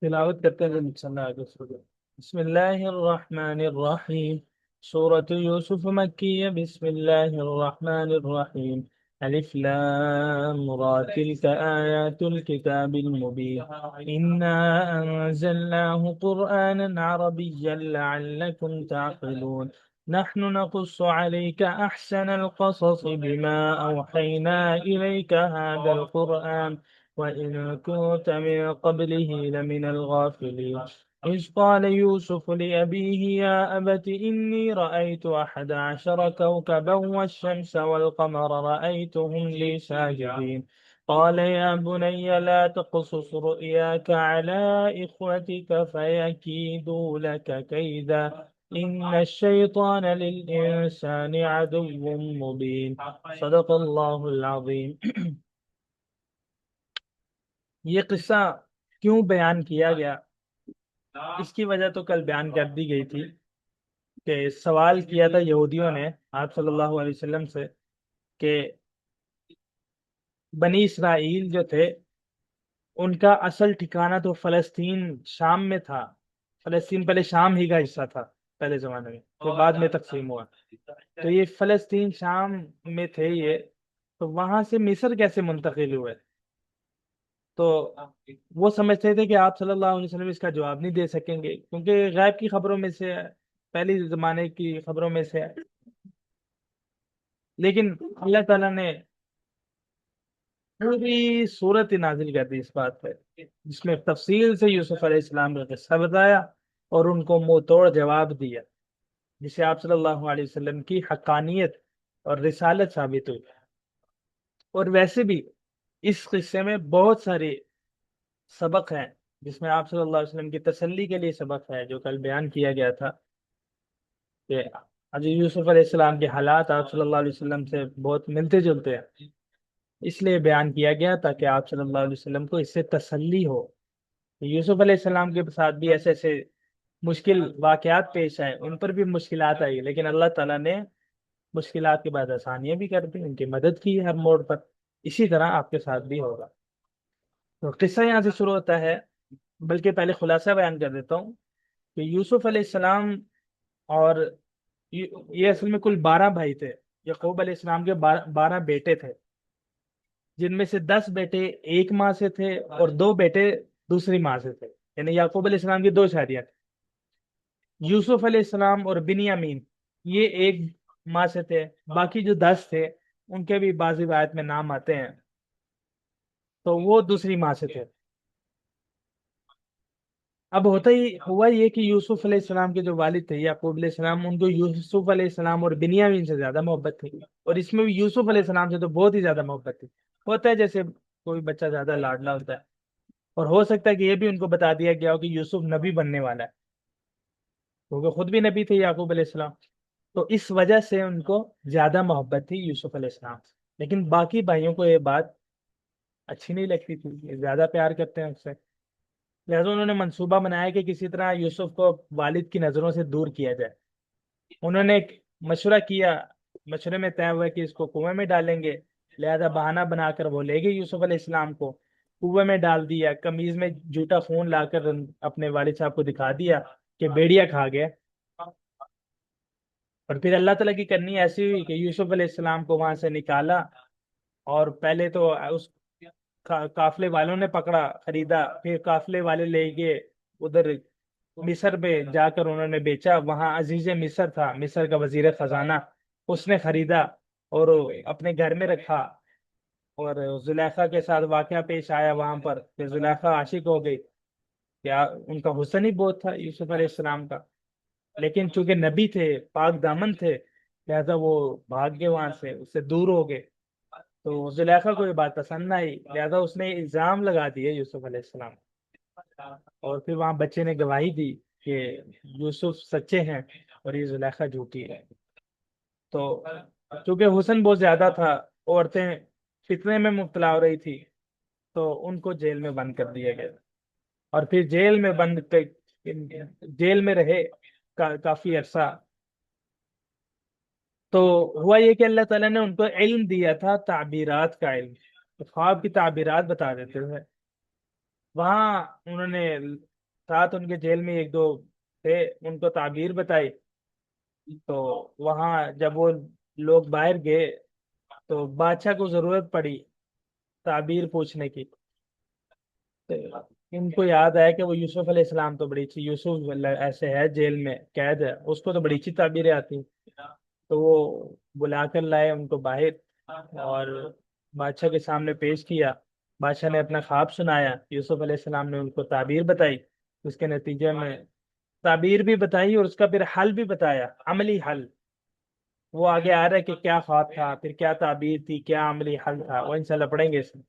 تلاوت کرتے ہیں صلی اللہ علیہ وسلم. بسم اللہ الرحمن الرحیم. سورة یوسف مکیہ. بسم اللہ الرحمن الرحیم. الف لام را تلك آیات الكتاب المبین. انا انزلناه قرآنا عربيا لعلكم تعقلون. نحن نقص عليك أحسن القصص بما أوحينا إليك هذا القرآن وإن كنت من قبله لمن الغافلين. إذ قال يوسف لأبيه يا أبت إني رأيت 11 كوكبا والشمس والقمر رأيتهم لي ساجدين. قال يا بني لا تقصص رؤياك على إخوتك فيكيدوا لك كيدا إن الشيطان للإنسان عدو مبين. صدق الله العظيم. یہ قصہ کیوں بیان کیا گیا، اس کی وجہ تو کل بیان کر دی گئی تھی کہ سوال کیا تھا یہودیوں نے آپ صلی اللہ علیہ وسلم سے کہ بنی اسرائیل جو تھے ان کا اصل ٹھکانہ تو فلسطین شام میں تھا. فلسطین پہلے شام ہی کا حصہ تھا پہلے زمانے میں، تو بعد میں تقسیم ہوا. تو یہ فلسطین شام میں تھے یہ، تو وہاں سے مصر کیسے منتقل ہوئے؟ تو وہ سمجھتے تھے کہ آپ صلی اللہ علیہ وسلم اس کا جواب نہیں دے سکیں گے کیونکہ غیب کی خبروں میں سے ہے، پہلی زمانے کی خبروں میں سے ہے. لیکن اللہ تعالیٰ نے پوری صورت نازل کر دی اس بات پہ، جس میں تفصیل سے یوسف علیہ السلام کا قصہ بتایا اور ان کو منہ توڑ جواب دیا، جسے آپ صلی اللہ علیہ وسلم کی حقانیت اور رسالت ثابت ہوئی. اور ویسے بھی اس قصے میں بہت سارے سبق ہیں، جس میں آپ صلی اللہ علیہ وسلم کی تسلی کے لیے سبق ہے جو کل بیان کیا گیا تھا کہ حضرت یوسف علیہ السلام کے حالات آپ صلی اللہ علیہ وسلم سے بہت ملتے جلتے ہیں. اس لیے بیان کیا گیا تاکہ آپ صلی اللہ علیہ وسلم کو اس سے تسلی ہو کہ یوسف علیہ السلام کے ساتھ بھی ایسے ایسے مشکل واقعات پیش آئے، ان پر بھی مشکلات آئی، لیکن اللہ تعالیٰ نے مشکلات کے بعد آسانیاں بھی کر دی، ان کی مدد کی ہر موڑ پر. اسی طرح آپ کے ساتھ بھی ہوگا. تو قصہ یہاں سے شروع ہوتا ہے، بلکہ پہلے خلاصہ بیان کر دیتا ہوں کہ یوسف علیہ السلام اور یہ اصل میں کل 12 بھائی تھے. یعقوب علیہ السلام کے 12 بیٹے تھے، جن میں سے 10 بیٹے ایک ماں سے تھے اور 2 بیٹے دوسری ماں سے تھے. یعنی یعقوب علیہ السلام کی 2 شادیاں تھیں. یوسف علیہ السلام اور بنیامین یہ ایک ماں سے تھے. باقی جو 10 تھے ان کے بھی بعض روایت میں نام آتے ہیں، تو وہ دوسری ماں سے تھے. اب ہوا یہ کہ یوسف علیہ السلام کے جو والد تھے یعقوب علیہ السلام، ان کو یوسف علیہ السلام اور بنیامین سے زیادہ محبت تھی، اور اس میں بھی یوسف علیہ السلام سے تو بہت ہی زیادہ محبت تھی. ہوتا ہے جیسے کوئی بچہ زیادہ لاڈلا ہوتا ہے، اور ہو سکتا ہے کہ یہ بھی ان کو بتا دیا گیا ہو کہ یوسف نبی بننے والا ہے، کیونکہ خود بھی نبی تھے یعقوب علیہ السلام. تو اس وجہ سے ان کو زیادہ محبت تھی یوسف علیہ السلام سے. لیکن باقی بھائیوں کو یہ بات اچھی نہیں لگتی تھی، یہ زیادہ پیار کرتے ہیں اس سے. لہٰذا انہوں نے منصوبہ بنایا کہ کسی طرح یوسف کو والد کی نظروں سے دور کیا جائے. انہوں نے ایک مشورہ کیا، مشورے میں طے ہوا کہ اس کو کنویں میں ڈالیں گے. لہذا بہانہ بنا کر وہ لے گئے یوسف علیہ السلام کو، کنویں میں ڈال دیا، قمیض میں جھوٹا خون لا کر اپنے والد صاحب کو دکھا دیا کہ بیڑیا کھا گیا. اور پھر اللہ تعالیٰ کی کرنی ایسی ہوئی کہ یوسف علیہ السلام کو وہاں سے نکالا، اور پہلے تو اس قافلے والوں نے پکڑا، خریدا، پھر قافلے والے لے گئے ادھر مصر میں جا کر انہوں نے بیچا. وہاں عزیز مصر تھا، مصر کا وزیر خزانہ، اس نے خریدا اور اپنے گھر میں رکھا. اور زلیخا کے ساتھ واقعہ پیش آیا وہاں پر کہ زلیخا عاشق ہو گئی. کیا ان کا حسن ہی بہت تھا یوسف علیہ السلام کا، لیکن چونکہ نبی تھے، پاک دامن تھے، لہذا وہ بھاگ گئے وہاں سے، اس سے دور ہو گئے. تو زلیخا کو یہ بات پسند نہ آئی، لہذا اس نے الزام لگا دیے یوسف علیہ السلام. اور پھر وہاں بچے نے گواہی دی کہ یوسف سچے ہیں اور یہ زلیخا جھوٹی ہے. تو چونکہ حسن بہت زیادہ تھا، عورتیں فتنے میں مبتلا ہو رہی تھی، تو ان کو جیل میں بند کر دیا گیا. اور پھر جیل میں رہے کافی عرصہ. تو ہوا یہ کہ اللہ تعالیٰ نے ان کو علم دیا تھا، تعبیرات کا علم، خواب کی تعبیرات بتا دیتے تھے. وہاں انہوں نے ساتھ ان کے جیل میں ایک دو تھے، ان کو تعبیر بتائی۔ تو وہاں جب وہ لوگ باہر گئے تو بادشاہ کو ضرورت پڑی تعبیر پوچھنے کی، تو ان کو یاد آیا کہ وہ یوسف علیہ السلام تو بڑی اچھی، یوسف ایسے ہے جیل میں قید ہے، اس کو تو بڑی اچھی تعبیریں آتی ہیں۔ تو وہ بلا کر لائے ان کو باہر اور بادشاہ کے سامنے پیش کیا۔ بادشاہ نے اپنا خواب سنایا، یوسف علیہ السلام نے ان کو تعبیر بتائی، اس کے نتیجے میں تعبیر بھی بتائی اور اس کا پھر حل بھی بتایا، عملی حل۔ وہ آگے آ رہا ہے کہ کیا خواب تھا، پھر کیا تعبیر تھی، کیا عملی حل تھا، وہ انشاءاللہ پڑھیں گے اس میں،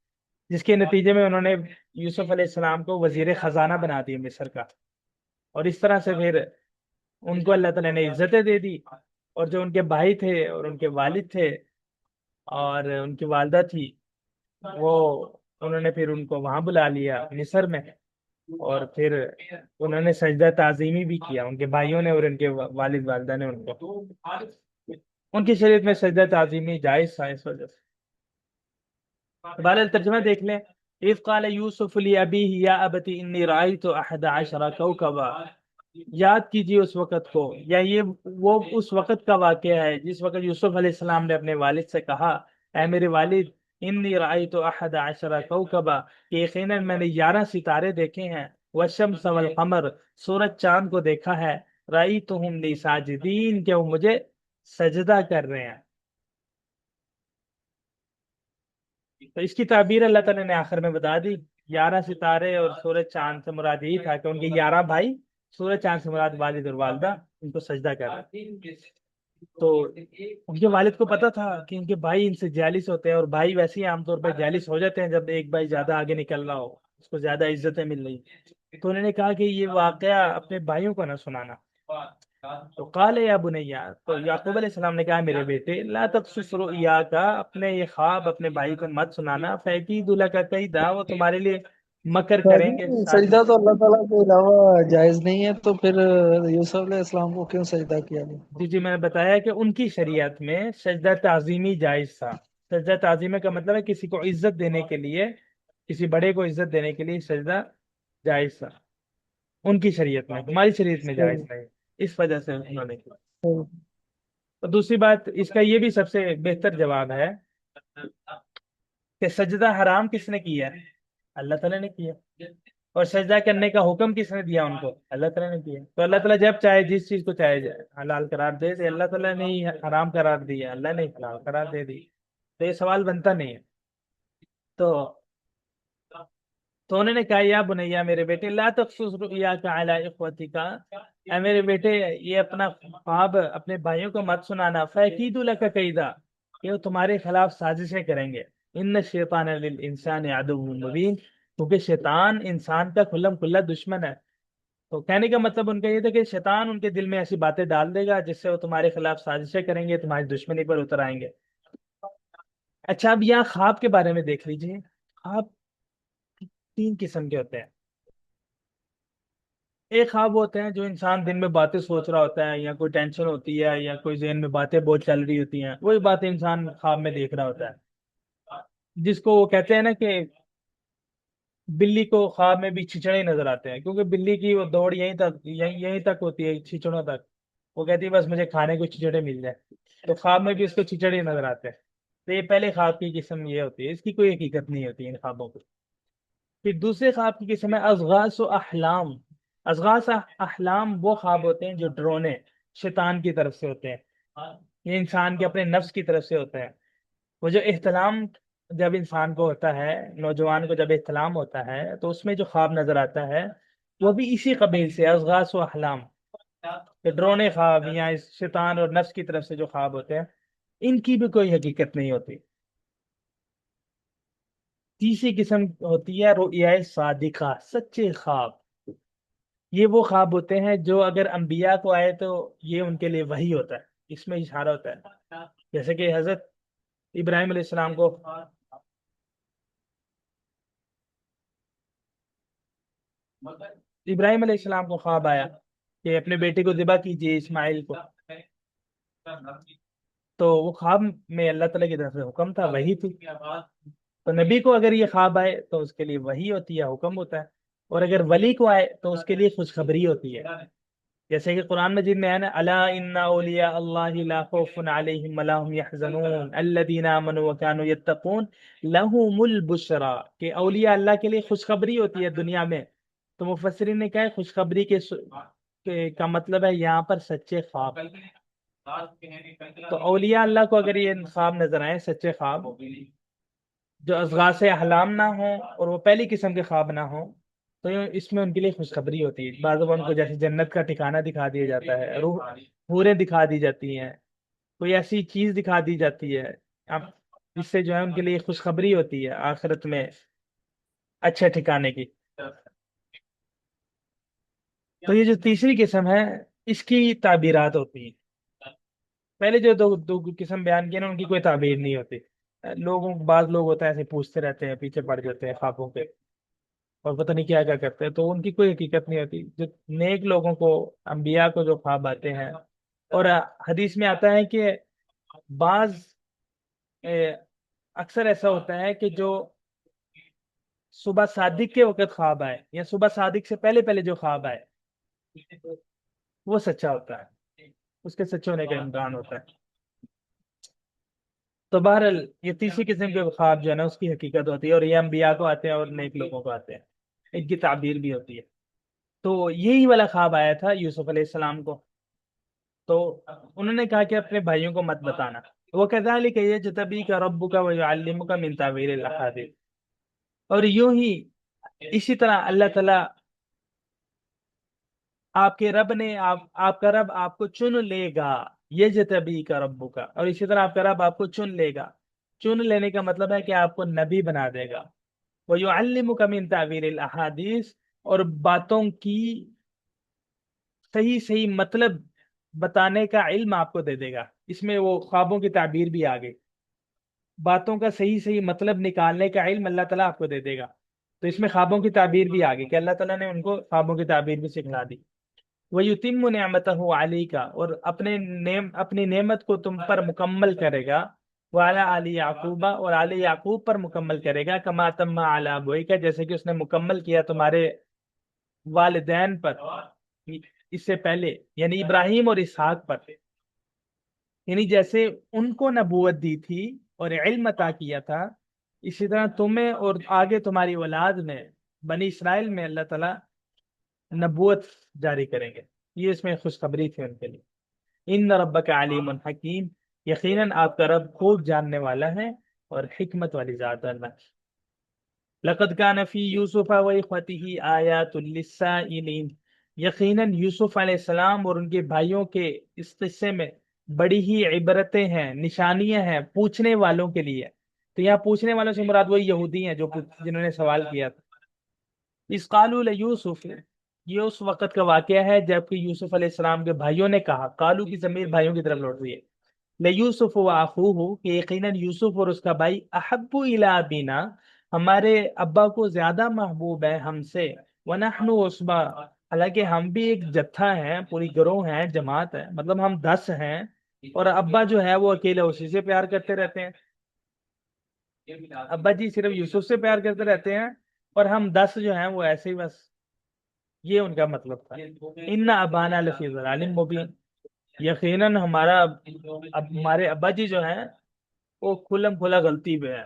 جس کے نتیجے میں انہوں نے یوسف علیہ السلام کو وزیر خزانہ بنا دیا مصر کا، اور اس طرح سے پھر ان کو اللہ تعالیٰ نے عزتیں دے دی، اور جو ان کے بھائی تھے اور ان کے والد تھے اور ان کی والدہ تھی، وہ انہوں نے پھر ان کو وہاں بلا لیا مصر میں، اور پھر انہوں نے سجدہ تعظیمی بھی کیا، ان کے بھائیوں نے اور ان کے والد والدہ نے ان کو، ان کی شریعت میں سجدہ تعظیمی جائز تھا اس وجہ سے۔ بہرحال ترجمہ دیکھ لیں، اذ قال یوسف لأبیہ یا ابت انی رأیت احد عشر کوکبا، یاد کیجیے اس وقت کو، یا یہ وہ اس وقت کا واقعہ ہے جس وقت یوسف علیہ السلام نے اپنے والد سے کہا، اے میرے والد، انی رأیت احد عشر کوکبا، کہ یقیناً میں نے 11 ستارے دیکھے ہیں، والشمس والقمر، سورج چاند کو دیکھا ہے، رأیتہم لی ساجدین، کہ وہ مجھے سجدہ کر رہے ہیں۔ تو اس کی تعبیر اللہ تعالیٰ نے آخر میں بتا دی، 11 ستارے اور سورج چاند سے مراد یہی تھا کہ ان کے 11 بھائی، سورج چاند سے مراد والد اور والدہ ان کو سجدہ کر رہے ہیں۔ تو ان کے والد کو پتا تھا کہ ان کے بھائی ان سے جالس ہوتے ہیں، اور بھائی ویسے ہی عام طور پہ جالس ہو جاتے ہیں جب ایک بھائی زیادہ آگے نکل رہا ہو، اس کو زیادہ عزتیں مل رہی، تو انہوں نے کہا کہ یہ واقعہ اپنے بھائیوں کو نہ سنانا۔ تو قال یا بنیا، تو یعقوب علیہ السلام نے کہا میرے بیٹے، لا تقصص رؤیاک، اپنے یہ خواب اپنے بھائی کو مت سنانا، فیکید لک کیدا، وہ تمہارے لیے مکر کریں گے، سجدہ سازش۔ تو اللہ تعالیٰ کے علاوہ جائز نہیں ہے، تو پھر یوسف علیہ السلام کو کیوں سجدہ کیا گیا؟ جی میں نے بتایا کہ ان کی شریعت میں سجدہ تعظیمی جائز تھا۔ سجدہ تعظیمی کا مطلب ہے کسی کو عزت دینے کے لیے، کسی بڑے کو عزت دینے کے لیے سجدہ جائز تھا ان کی شریعت میں، ہماری شریعت میں جائز نہیں، اس وجہ سے انہوں نے کیا۔ اور دوسری بات اس کا یہ بھی سب سے بہتر جواب ہے کہ سجدہ حرام کس نے کیا ہے؟ اللہ تعالیٰ نے کیا، اور سجدہ کرنے کا حکم کس نے دیا ان کو؟ اللہ تعالیٰ نے کیا۔ تو اللہ تعالیٰ جب چاہے جس چیز کو چاہے حلال قرار دے دے، اللہ تعالیٰ نے ہی حرام قرار دیا، اللہ نے حلال قرار دے دی، تو یہ سوال بنتا نہیں ہے۔ تو انہوں نے کہا یا بنیا، میرے بیٹے، لا تقصص رؤیاک علی اخوتک، اے میرے بیٹے یہ اپنا خواب اپنے بھائیوں کو مت سنانا، فیکیدوا لک کیدا، کہ وہ تمہارے خلاف سازشیں کریں گے، ان الشیطان للانسان عدو مبین، کیونکہ شیطان انسان کا کھلم کھلا دشمن ہے۔ تو کہنے کا مطلب ان کا یہ تھا کہ شیطان ان کے دل میں ایسی باتیں ڈال دے گا جس سے وہ تمہارے خلاف سازشیں کریں گے، تمہاری دشمنی پر اتر آئیں گے۔ اچھا اب یہاں خواب کے بارے میں دیکھ لیجیے، خواب 3 قسم کے ہوتے ہیں۔ ایک خواب ہوتے ہیں جو انسان دن میں باتیں سوچ رہا ہوتا ہے، یا کوئی ٹینشن ہوتی ہے، یا کوئی ذہن میں باتیں بہت چل رہی ہوتی ہیں، وہی باتیں انسان خواب میں دیکھ رہا ہوتا ہے، جس کو وہ کہتے ہیں نا کہ بلی کو خواب میں بھی چھچڑے نظر آتے ہیں، کیونکہ بلی کی وہ دوڑ یہیں تک ہوتی ہے، چھچڑوں تک، وہ کہتی ہے بس مجھے کھانے کو چھچڑے مل جائے، تو خواب میں بھی اس کو چھچڑے نظر آتے ہیں۔ تو یہ پہلے خواب کی قسم یہ ہوتی ہے، اس کی کوئی حقیقت نہیں ہوتی ان خوابوں کو۔ پھر دوسرے خواب کی قسم ہے اضغاث و احلام۔ اضغاث احلام وہ خواب ہوتے ہیں جو ڈرونے شیطان کی طرف سے ہوتے ہیں، یہ انسان کے اپنے نفس کی طرف سے ہوتے ہیں۔ وہ جو احتلام جب انسان کو ہوتا ہے، نوجوان کو جب احتلام ہوتا ہے، تو اس میں جو خواب نظر آتا ہے وہ بھی اسی قبیل سے اضغاث و احلام، کہ ڈرونے خواب یا اس شیطان اور نفس کی طرف سے جو خواب ہوتے ہیں، ان کی بھی کوئی حقیقت نہیں ہوتی۔ تیسری قسم ہوتی ہے رؤیا صادقہ، سچے خواب۔ یہ وہ خواب ہوتے ہیں جو اگر انبیاء کو آئے تو یہ ان کے لیے وحی ہوتا ہے، اس میں اشارہ ہوتا ہے، جیسے کہ حضرت ابراہیم علیہ السلام کو خواب آیا کہ اپنے بیٹے کو ذبح کیجیے، اسماعیل کو، تو وہ خواب میں اللہ تعالیٰ کی طرف سے حکم تھا، وحی تھی۔ تو نبی کو اگر یہ خواب آئے تو اس کے لیے وحی ہوتی ہے، حکم ہوتا ہے، اور اگر ولی کو آئے تو اس کے لیے خوشخبری ہوتی ہے، جیسے کہ قرآن مجید میں ہے نا، الا ان اولیاء اللہ لا خوف علیہم ولا هم يحزنون الذین آمنوا وكانوا يتقون لهم البشرا، کہ اولیاء اللہ کے لیے خوشخبری ہوتی ہے دنیا میں۔ تو مفسرین نے کہا ہے خوشخبری کا مطلب ہے یہاں پر سچے خواب۔ تو اولیاء اللہ کو اگر یہ خواب نظر آئے، سچے خواب جو اضغاث احلام نہ ہوں اور وہ پہلی قسم کے خواب نہ ہوں، تو اس میں ان کے لیے خوشخبری ہوتی ہے۔ بعض اوقات ان کو جیسے جنت کا ٹھکانہ دکھا دیا جاتا ہے، روح حوریں دکھا دی جاتی ہیں، کوئی ایسی چیز دکھا دی جاتی ہے اب جس سے جو ہے ان کے لیے خوشخبری ہوتی ہے آخرت میں اچھے ٹھکانے کی۔ تو یہ جو تیسری قسم ہے، اس کی تعبیرات ہوتی ہیں۔ پہلے جو دو قسم بیان کیے نا، ان کی کوئی تعبیر نہیں ہوتی۔ بعض لوگ ہوتا ہے ایسے پوچھتے رہتے ہیں، پیچھے پڑ جاتے ہیں خوابوں کے، اور پتہ نہیں کیا کیا کرتے ہیں، تو ان کی کوئی حقیقت نہیں ہوتی۔ جو نیک لوگوں کو، انبیاء کو جو خواب آتے ہیں، اور حدیث میں آتا ہے کہ بعض اکثر ایسا ہوتا ہے کہ جو صبح صادق کے وقت خواب آئے یا صبح صادق سے پہلے پہلے جو خواب آئے وہ سچا ہوتا ہے، اس کے سچے ہونے کا امکان ہوتا ہے۔ تو بہرحال یہ تیسری قسم کے خواب جو ہے نا، اس کی حقیقت ہوتی ہے، اور یہ انبیاء کو آتے ہیں اور نیک لوگوں کو آتے ہیں، ان کی تعبیر بھی ہوتی ہے۔ تو یہی والا خواب آیا تھا یوسف علیہ السلام کو، تو انہوں نے کہا کہ اپنے بھائیوں کو مت بتانا۔ وَكَذَلِكَ يَجْتَبِيكَ رَبُّكَ وَيُعَلِّمُكَ مِن تَأْوِيلِ الْأَحَادِيثِ، اور یوں ہی اسی طرح اللہ تعالیٰ آپ کے رب نے آپ کا رب آپ کو چن لے گا، یجتبیک ربک، اور اسی طرح آپ کا رب آپ کو چن لے گا۔ چن لینے کا مطلب ہے کہ آپ کو نبی بنا دے گا۔ وَيُعَلِّمُكَ مِن تَأْوِيلِ الْأَحَادِيثِ، اور باتوں کی صحیح صحیح مطلب بتانے کا علم آپ کو دے دے گا۔ اس میں وہ خوابوں کی تعبیر بھی آ گئی، باتوں کا صحیح صحیح مطلب نکالنے کا علم اللہ تعالیٰ آپ کو دے دے گا۔ تو اس میں خوابوں کی تعبیر بھی آ گئی کہ اللہ تعالیٰ نے ان کو خوابوں کی تعبیر بھی سکھلا دی۔ وَيُتِمُّ نِعْمَتَهُ عَلَيْكَ، اور اپنی نعمت کو تم پر مکمل کرے گا، وَعَلَىٰ آلِ يَعْقُوبَ، اور آل یعقوب پر مکمل کرے گا، كَمَا تَمَّ عَلَىٰ أَبْوَيْكَ، جیسے کہ اس نے مکمل کیا تمہارے والدین پر اس سے پہلے، یعنی ابراہیم اور اسحاق پر، یعنی جیسے ان کو نبوت دی تھی اور علم عطا کیا تھا، اسی طرح تمہیں اور آگے تمہاری اولاد میں، بنی اسرائیل میں اللہ تعالیٰ نبوت جاری کریں گے۔ یہ اس میں خوشخبری تھی ان کے لیے۔ ان ربک علیم حکیم، یقیناً آپ کا رب خوب جاننے والا ہے اور حکمت والی ذات ہے اللہ۔ لقد کان فی یوسف و اخوته آیات للسائلین، یقیناً یوسف علیہ السلام اور ان کے بھائیوں کے اس قصے میں بڑی ہی عبرتیں ہیں، نشانیاں ہیں پوچھنے والوں کے لیے۔ تو یہاں پوچھنے والوں سے مراد وہی یہودی ہیں جنہوں نے سوال کیا تھا۔ اس قالوا لیوسف، یہ اس وقت کا واقعہ ہے جب کہ یوسف علیہ السلام کے بھائیوں نے کہا، قالو کی ضمیر بھائیوں کی طرف لوٹ رہی ہے، لیوسف و اخوہ، کہ یقیناً یوسف اور اس کا بھائی، احب الی ابینا، ہمارے ابا کو زیادہ محبوب ہے ہم سے، ونحن عصبہ، حالانکہ ہم بھی ایک جتھا ہیں، پوری گروہ ہیں، جماعت ہے، مطلب ہم 10 ہیں، اور ابا جو ہے وہ اکیلے اسی سے پیار کرتے رہتے ہیں۔ ابا جی صرف یوسف سے پیار کرتے رہتے ہیں، اور ہم 10 جو ہیں وہ ایسے ہی بس، یہ ان کا مطلب تھا۔ ان ابانا لفی ضلال مبین، یقیناً ہمارے ابا جی جو ہیں وہ کھلم کھلا غلطی پہ ہے۔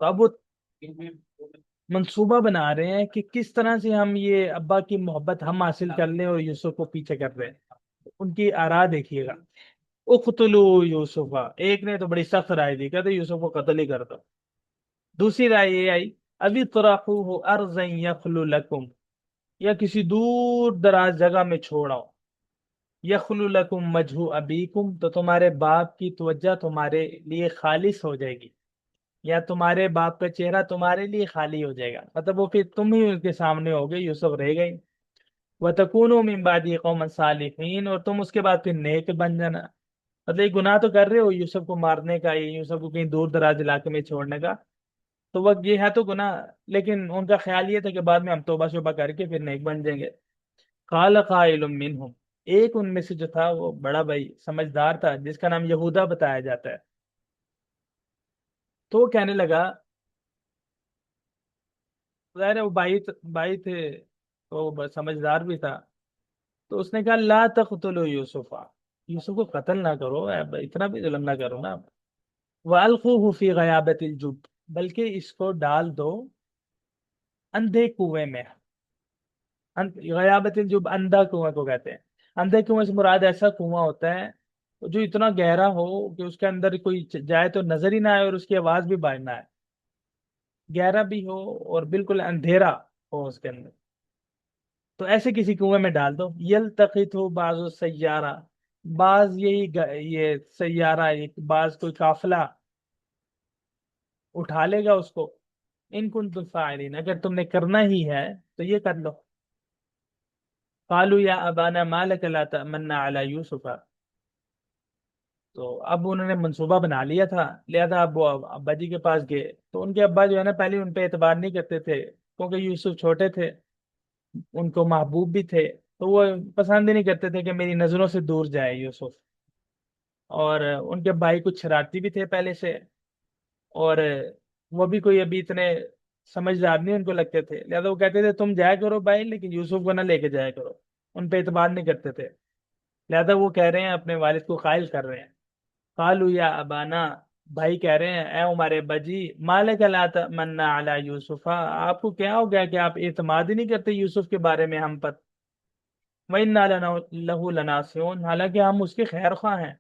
تو اب وہ منصوبہ بنا رہے ہیں کہ کس طرح سے ہم یہ ابا کی محبت ہم حاصل کر لیں، اور یوسف کو پیچھے کر رہے ہیں۔ ان کی آراء دیکھیے گا، اقتلوا یوسف، ایک نے تو بڑی سخت رائے دی، کہتے یوسف کو قتل ہی کر دو۔ دوسری رائے یہ آئی، ابھی طرحوہ ارضا یخلو لکم، یا کسی دور دراز جگہ میں چھوڑاؤ، یخلو لکم وجہ ابیکم، تو تمہارے باپ کی توجہ تمہارے لیے خالص ہو جائے گی، یا تمہارے باپ کا چہرہ تمہارے لیے خالی ہو جائے گا، مطلب وہ پھر تم ہی ان کے سامنے ہوگے، یوسف رہ گئی۔ وَتَكُونُوا مِن بَعْدِهِ قَوْمًا صَالِحِينَ، اور تم اس کے بعد پھر نیک بن جانا۔ مطلب یہ گناہ تو کر رہے ہو یوسف کو مارنے کا، یہ یوسف کو کہیں دور دراز علاقے میں چھوڑنے کا، تو وقت یہ ہے تو گناہ، لیکن ان کا خیال یہ تھا کہ بعد میں ہم توبہ شوبہ کر کے پھر نیک بن جائیں گے۔ قال قائل منہم، ایک ان میں سے جو تھا وہ بڑا بھائی سمجھدار تھا، جس کا نام یہودا بتایا جاتا ہے، تو وہ کہنے لگا ظاہر ہے وہ بھائی تھے تو سمجھدار بھی تھا، تو اس نے کہا لا تقتلوا یوسف، یوسف کو قتل نہ کرو، اب اتنا بھی ظلم نہ کرو نا، والقوہ فی غیابت الجب، بلکہ اس کو ڈال دو اندھے کنویں میں۔ غیابت الجب اندھا کنویں کو کہتے ہیں، اندھے کنویں سے مراد ایسا کنواں ہوتا ہے جو اتنا گہرا ہو کہ اس کے اندر کوئی جائے تو نظر ہی نہ آئے اور اس کی آواز بھی باہر نہ آئے، گہرا بھی ہو اور بالکل اندھیرا ہو اس کے اندر، تو ایسے کسی کنویں میں ڈال دو۔ یلتقط ہو بعض السیارہ، بعض یہ سیارہ، ایک بعض کوئی قافلہ اٹھا لے گا اس کو، ان کنتم فاعلین، اگر تم نے کرنا ہی ہے تو یہ کر لو۔ قالوا یا ابانا ما لک لا تأمنا علی یوسف، تو اب انہوں نے منصوبہ بنا لیا تھا، لہذا اب وہ ابا جی کے پاس گئے، تو ان کے ابا جو ہے نا پہلے ان پہ اعتبار نہیں کرتے تھے کیونکہ یوسف چھوٹے تھے، ان کو محبوب بھی تھے، تو وہ پسند ہی نہیں کرتے تھے کہ میری نظروں سے دور جائے یوسف، اور ان کے بھائی کچھ شرارتی بھی تھے پہلے سے، اور وہ بھی کوئی ابھی اتنے سمجھدار نہیں ان کو لگتے تھے، لہذا وہ کہتے تھے تم جایا کرو بھائی لیکن یوسف کو نہ لے کے جایا کرو، ان پہ اعتبار نہیں کرتے تھے، لہذا وہ کہہ رہے ہیں اپنے والد کو قائل کر رہے ہیں، قالوا یا ابانا، بھائی کہہ رہے ہیں اے ہمارے بجی، مالک لا تمنا علی یوسف، آپ کو کیا ہو گیا کہ آپ اعتماد ہی نہیں کرتے یوسف کے بارے میں ہم پر، وَإِنَّا لَهُ لَنَاصِحُونَ، حالانکہ ہم اس کے خیر خواہ ہیں،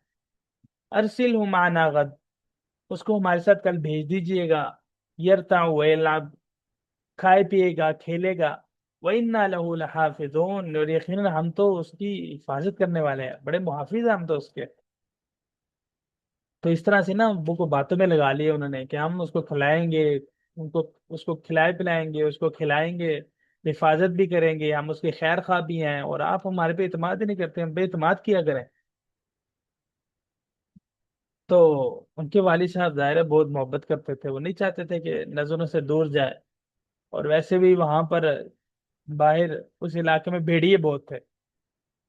ارسلہ معنا غد، اس کو ہمارے ساتھ کل بھیج دیجئے گا، یرتع ویلعب، کھائے پیے گا کھیلے گا، وَإِنَّا لَهُ لَحَافِظُونَ، اور یقینا ہم تو اس کی حفاظت کرنے والے ہیں، بڑے محافظ ہیں ہم تو اس کے۔ تو اس طرح سے نا وہ کو باتوں میں لگا لیے انہوں نے کہ ہم اس کو کھلائیں گے، ان کو اس کو کھلائے پلائیں گے، اس کو کھلائیں گے، حفاظت بھی کریں گے، ہم اس کے خیر خواہ بھی ہیں، اور آپ ہمارے پہ اعتماد ہی نہیں کرتے، ہم پہ اعتماد کیا کریں۔ تو ان کے والد صاحب ظاہر ہے بہت محبت کرتے تھے، وہ نہیں چاہتے تھے کہ نظروں سے دور جائے، اور ویسے بھی وہاں پر باہر اس علاقے میں بھیڑیے بہت تھے،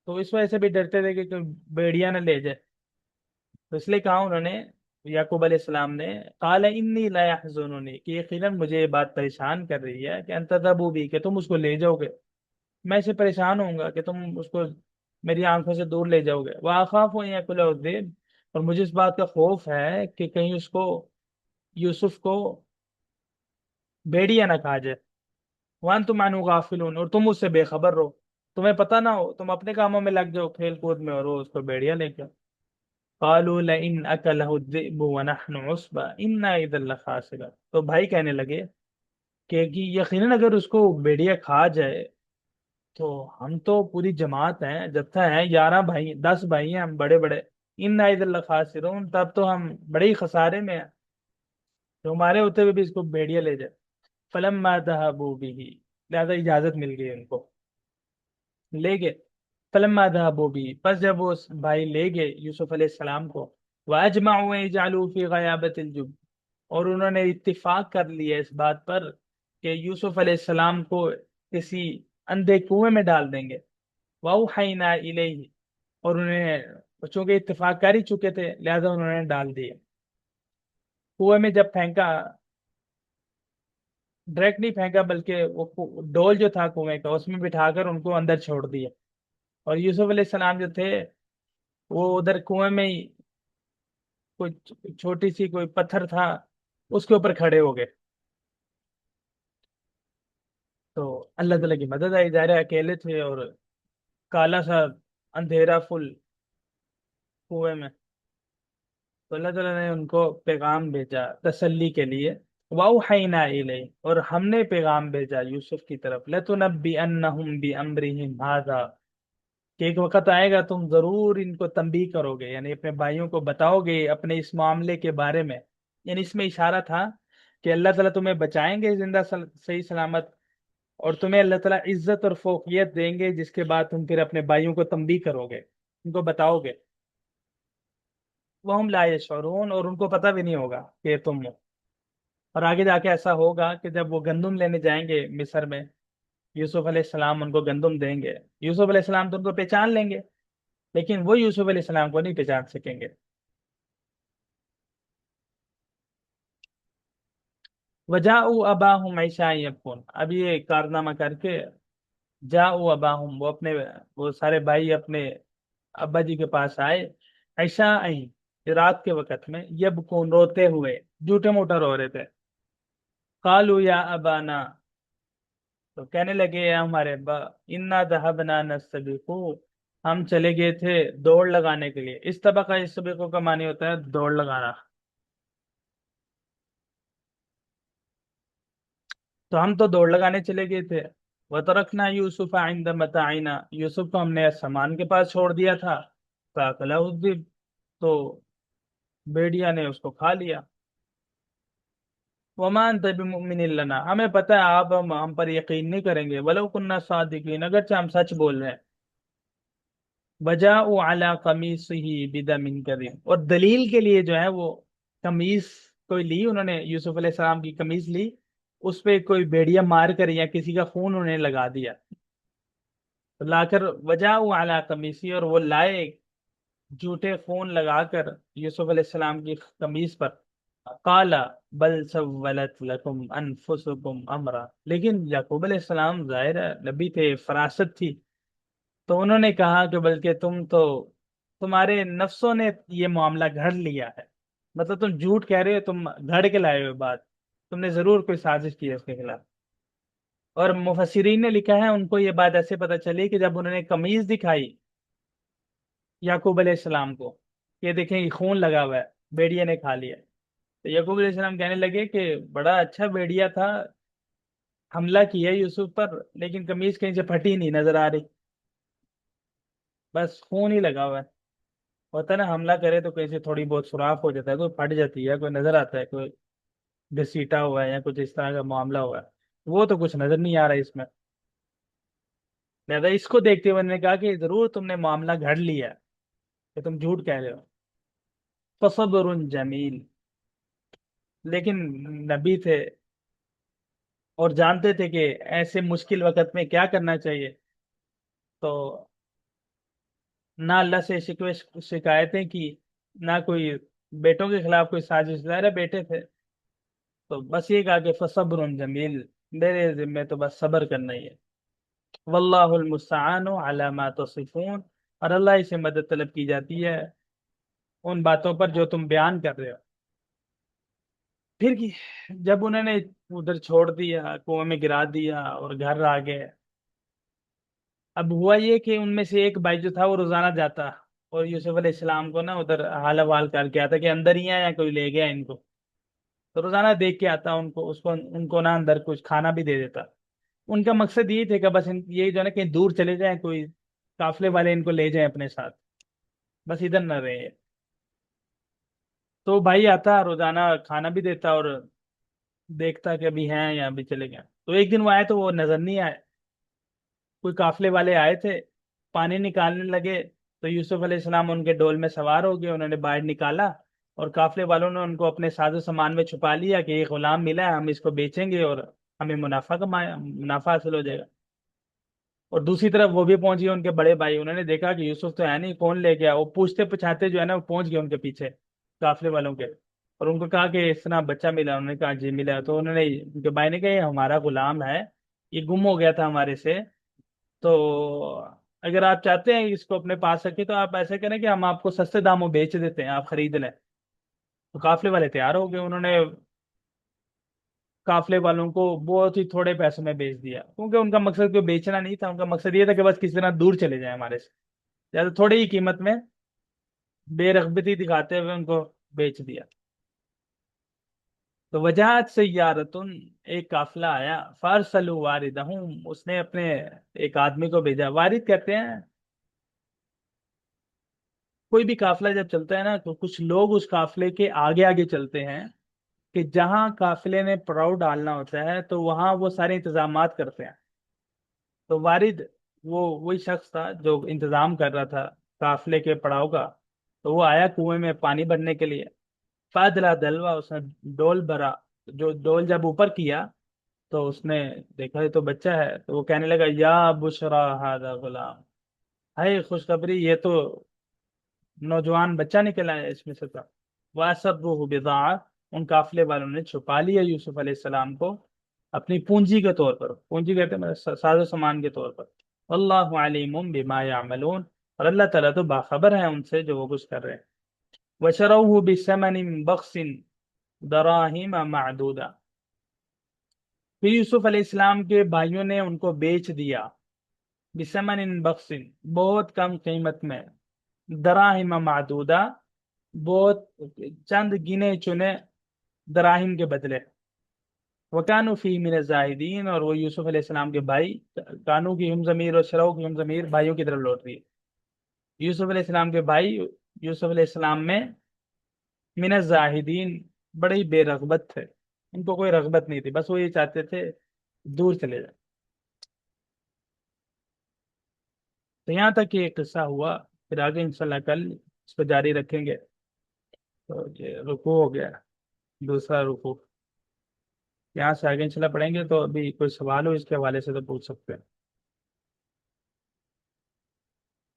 تو اس وجہ سے بھی ڈرتے تھے کہ کوئی بھیڑیا نہ لے جائے، تو اس لیے کہا انہوں نے، یعقوب علیہ السلام نے، قال انی لا یحزننی، کہ یقیناً مجھے یہ بات پریشان کر رہی ہے کہ انت تذهبوا بی، کہ تم اس کو لے جاؤ گے، میں اسے پریشان ہوں گا کہ تم اس کو میری آنکھوں سے دور لے جاؤ گے، واخاف ان یاکلہ الذئب، اور مجھے اس بات کا خوف ہے کہ کہیں اس کو، یوسف کو بھیڑیا نہ کھا جائے، وانتم عنہ غافلون، اور تم اس سے بے خبر رہو، تمہیں پتہ نہ ہو، تم اپنے کاموں میں لگ جاؤ کھیل کود میں، اور وہ اس کو بھیڑیا لے کے۔ قالوا لئن اکلہ الذئب ونحن عصبہ انا اذا لخاسرون، تو بھائی کہنے لگے کہ یقیناً اگر اس کو بھیڑیا کھا جائے تو ہم تو پوری جماعت ہیں، جتھا ہیں، 11 بھائی 10 بھائی ہیں ہم بڑے بڑے، انا اذا لخاسرون، تب تو ہم بڑے ہی خسارے میں ہیں، تو ہمارے ہوتے ہوئے بھی اس کو بھیڑیا لے جائے۔ فلما ذهبوا به، لہذا اجازت مل گئی ان کو، لے گئے۔ فلما ذهبوا به، پس جب وہ بھائی لے گئے یوسف علیہ السلام کو، واجمعوا ان يجعلوا في غيابة الجب، اور انہوں نے اتفاق کر لیا اس بات پر کہ یوسف علیہ السلام کو کسی اندھے کنویں میں ڈال دیں گے، واوحینا الیہ، اور انہیں چونکہ اتفاق کر ہی چکے تھے لہذا انہوں نے ڈال دیا کنویں میں، جب پھینکا، ڈائریکٹ نہیں پھینکا بلکہ وہ ڈول جو تھا کنویں کا اس میں بٹھا کر ان کو اندر چھوڑ دیا، اور یوسف علیہ السلام جو تھے وہ ادھر کنویں میں ہی کوئی چھوٹی سی کوئی پتھر تھا اس کے اوپر کھڑے ہو گئے، تو اللہ تعالیٰ کی مدد آئی، ظاہر ہے اکیلے تھے اور کالا سا اندھیرا فل کنویں میں، تو اللہ تعالیٰ نے ان کو پیغام بھیجا تسلی کے لیے، وَأَوْحَيْنَا إِلَيْهِ، اور ہم نے پیغام بھیجا یوسف کی طرف، لَتُنَبِّئَنَّهُمْ بِأَمْرِهِمْ هَذَا، کہ ایک وقت آئے گا تم ضرور ان کو تنبیہ کرو گے، یعنی اپنے بھائیوں کو بتاؤ گے اپنے اس معاملے کے بارے میں، یعنی اس میں اشارہ تھا کہ اللہ تعالیٰ تمہیں بچائیں گے زندہ صحیح سلامت، اور تمہیں اللہ تعالیٰ عزت اور فوقیت دیں گے جس کے بعد تم پھر اپنے بھائیوں کو تنبیہ کرو گے، ان کو بتاؤ گے، وَهُمْ لَا يَشْعُرُونَ، اور ان کو پتہ بھی نہیں ہوگا کہ تم ہو، اور آگے جا کے ایسا ہوگا کہ جب وہ گندم لینے جائیں گے مصر میں، یوسف علیہ السلام ان کو گندم دیں گے، یوسف علیہ السلام تو ان کو پہچان لیں گے لیکن وہ یوسف علیہ السلام کو نہیں پہچان سکیں گے، وجاءوا اباہم عشاء یبکون، اب یہ کارنامہ کر کے جاءوا اباہم، وہ اپنے وہ سارے بھائی اپنے ابا جی کے پاس آئے، عشاء رات کے وقت میں، یبکون روتے ہوئے، جھوٹے موٹا رو رہے تھے، قالوا یا ابانا، تو کہنے لگے "اے ہمارے ابا، انا ذهبنا نستبق، ہم چلے گئے تھے دوڑ لگانے کے لیے"۔ استبقہ، استبقوں کا معنی ہوتا ہے دوڑ لگانا، تو ہم تو دوڑ لگانے چلے گئے تھے۔ وترکنا یوسف عند متاعنا، یوسف کو ہم نے سامان کے پاس چھوڑ دیا تھا، فاکلہ الذئب، تو بھیڑیا نے اس کو کھا لیا۔ وما انت بمؤمن لنا، ہمیں پتہ ہے آپ ہم پر یقین نہیں کریں گے، ولو کننا صادقین، اگرچہ ہم سچ بول رہے ہیں۔ وجاءوا علی قمیصہ بدم کذب، اور دلیل کے لیے جو ہے وہ قمیص کوئی لی، انہوں نے یوسف علیہ السلام کی قمیص لی، اس پہ کوئی بھیڑیا مار کر یا کسی کا خون انہیں لگا دیا، تو لا کر وجاءوا علی قمیصہ، اور وہ لائے جھوٹے خون لگا کر یوسف علیہ السلام کی قمیص پر۔ قال بل سولت لکم انفسکم امرا، لیکن یعقوب علیہ السلام ظاہر ہے نبی تھے، فراست تھی، تو انہوں نے کہا کہ بلکہ تمہارے نفسوں نے یہ معاملہ گھڑ لیا ہے، مطلب تم جھوٹ کہہ رہے ہو، تم گھڑ کے لائے ہوئے بات، تم نے ضرور کوئی سازش کی ہے اس کے خلاف۔ اور مفسرین نے لکھا ہے ان کو یہ بات ایسے پتہ چلی کہ جب انہوں نے قمیض دکھائی یعقوب علیہ السلام کو، یہ دیکھیں یہ خون لگا ہوا ہے، بھیڑیا نے کھا لیا، تو یعقوب علیہ السلام کہنے لگے کہ بڑا اچھا بھیڑیا تھا، حملہ کیا یوسف پر، لیکن قمیض کہیں سے پھٹی نہیں نظر آ رہی، بس خون ہی لگا ہوا ہے۔ ہوتا ہے نا حملہ کرے تو کہیں سے تھوڑی بہت سوراخ ہو جاتا ہے، کوئی پھٹ جاتی ہے، کوئی نظر آتا ہے، کوئی گھسیٹا ہوا ہے یا کچھ اس طرح کا معاملہ ہوا ہے، وہ تو کچھ نظر نہیں آ رہا اس میں، لہٰذا اس کو دیکھتے ہوئے انہوں نے کہا کہ ضرور تم نے معاملہ گھڑ لیا ہے کہ تم جھوٹ کہہ رہے ہو۔ فصبر جمیل، لیکن نبی تھے اور جانتے تھے کہ ایسے مشکل وقت میں کیا کرنا چاہیے، تو نہ اللہ سے شکایتیں کی، نہ کوئی بیٹوں کے خلاف کوئی سازش، ظاہر ہے بیٹے تھے، تو بس یہ کہا کہ فصبر جمیل، میرے ذمہ تو بس صبر کرنا ہی ہے، واللہ المستعان علی ما تصفون، اور اللہ سے مدد طلب کی جاتی ہے ان باتوں پر جو تم بیان کر رہے ہو۔ پھر جب انہوں نے ادھر چھوڑ دیا، کنویں میں گرا دیا اور گھر آ گئے، اب ہوا یہ کہ ان میں سے ایک بھائی جو تھا وہ روزانہ جاتا اور یوسف علیہ السلام کو نا ادھر حال حوال کر کے آتا کہ اندر ہی ہیں یا کوئی لے گیا ان کو، تو روزانہ دیکھ کے آتا ان کو، ان کو نا اندر کچھ کھانا بھی دے دیتا۔ ان کا مقصد یہ تھے کہ بس یہ جو ہے نا کہیں دور چلے جائیں، کوئی قافلے والے ان کو لے جائیں اپنے ساتھ، بس ادھر نہ رہے۔ تو بھائی آتا روزانہ کھانا بھی دیتا اور دیکھتا کہ ابھی ہیں یا ابھی چلے گئے، تو ایک دن وہ آئے تو وہ نظر نہیں آئے، کوئی قافلے والے آئے تھے، پانی نکالنے لگے، تو یوسف علیہ السلام ان کے ڈول میں سوار ہو گئے، انہوں نے باہر نکالا، اور قافلے والوں نے ان کو اپنے ساز و سامان میں چھپا لیا کہ یہ غلام ملا ہے، ہم اس کو بیچیں گے اور ہمیں منافع حاصل ہو جائے گا۔ اور دوسری طرف وہ بھی پہنچ گئے ان کے بڑے بھائی، انہوں نے دیکھا کہ یوسف تو ہے نہیں، کون لے گیا، وہ پوچھتے پچھاتے جو ہے نا وہ پہنچ گئے ان کے پیچھے قافلے والوں کے، اور ان کو کہا کہ اس طرح بچہ ملا، انہوں نے کہا جی ملا، تو انہوں نے ان کے بھائی نے کہا یہ ہمارا غلام ہے، یہ گم ہو گیا تھا ہمارے سے، تو اگر آپ چاہتے ہیں اس کو اپنے پاس رکھیں تو آپ ایسا کریں کہ ہم آپ کو سستے داموں بیچ دیتے ہیں، آپ خرید لیں۔ تو قافلے والے تیار ہو گئے، انہوں نے قافلے والوں کو بہت ہی تھوڑے پیسوں میں بیچ دیا، کیونکہ ان کا مقصد کوئی بیچنا نہیں تھا، ان کا مقصد یہ تھا کہ بس کسی طرح دور چلے جائیں ہمارے سے، زیادہ تھوڑے ہی قیمت میں بے رغبتی دکھاتے ہوئے ان کو بیچ دیا۔ تو وجاہت سیارتن، ایک قافلہ آیا، فارسلوا واردہم، اس نے اپنے ایک آدمی کو بھیجا، وارد کہتے ہیں کوئی بھی قافلہ جب چلتا ہے نا تو کچھ لوگ اس قافلے کے آگے آگے چلتے ہیں، کہ جہاں قافلے نے پڑاؤ ڈالنا ہوتا ہے تو وہاں وہ سارے انتظامات کرتے ہیں، تو وارد وہی شخص تھا جو انتظام کر رہا تھا قافلے کے پڑاؤ کا، تو وہ آیا کنویں میں پانی بھرنے کے لیے، فادلا دلوا، اس نے ڈول بھرا، جو ڈول جب اوپر کیا تو اس نے دیکھا یہ تو بچہ ہے، تو وہ کہنے لگا یا بشرا ھذا غلام، ہے خوشخبری یہ تو نوجوان بچہ نکلا ہے اس میں سے تھا، واسرہ بضاعہ، ان قافلے والوں نے چھپا لیا یوسف علیہ السلام کو اپنی پونجی کے طور پر، پونجی کہتے ہیں ساز و سامان کے طور پر۔ اللہ علیم بما یعملون، اور اللہ تعالیٰ تو باخبر ہے ان سے جو وہ کچھ کر رہے ہیں۔ وَشَرَوْهُ بِثَمَنٍ بَخْسٍ دَرَاهِمَ مَعْدُودَةٍ، پھر یوسف علیہ السلام کے بھائیوں نے ان کو بیچ دیا، بِثَمَنٍ بَخْسٍ، بہت کم قیمت میں، دراہم معدودہ، بہت چند گنے چنے دراہم کے بدلے۔ وَكَانُوا فِيهِ مِنَ الزَّاهِدِينَ، اور وہ یوسف علیہ السلام کے بھائی، کانو کی ہم ضمیر اور شرو کی ہم ضمیر بھائیوں کی طرف لوٹ رہی ہے۔ یوسف علیہ السلام کے بھائی یوسف علیہ السلام میں من الزاہدین، بڑے ہی بے رغبت تھے، ان کو کوئی رغبت نہیں تھی، بس وہ یہ چاہتے تھے دور چلے جائیں۔ تو یہاں تک یہ قصہ ہوا، پھر آگے انشاءاللہ کل اس کو جاری رکھیں گے۔ تو یہ رکوع ہو گیا، دوسرا رکوع، یہاں سے آگے انشاءاللہ پڑھیں گے۔ تو ابھی کوئی سوال ہو اس کے حوالے سے تو پوچھ سکتے ہیں۔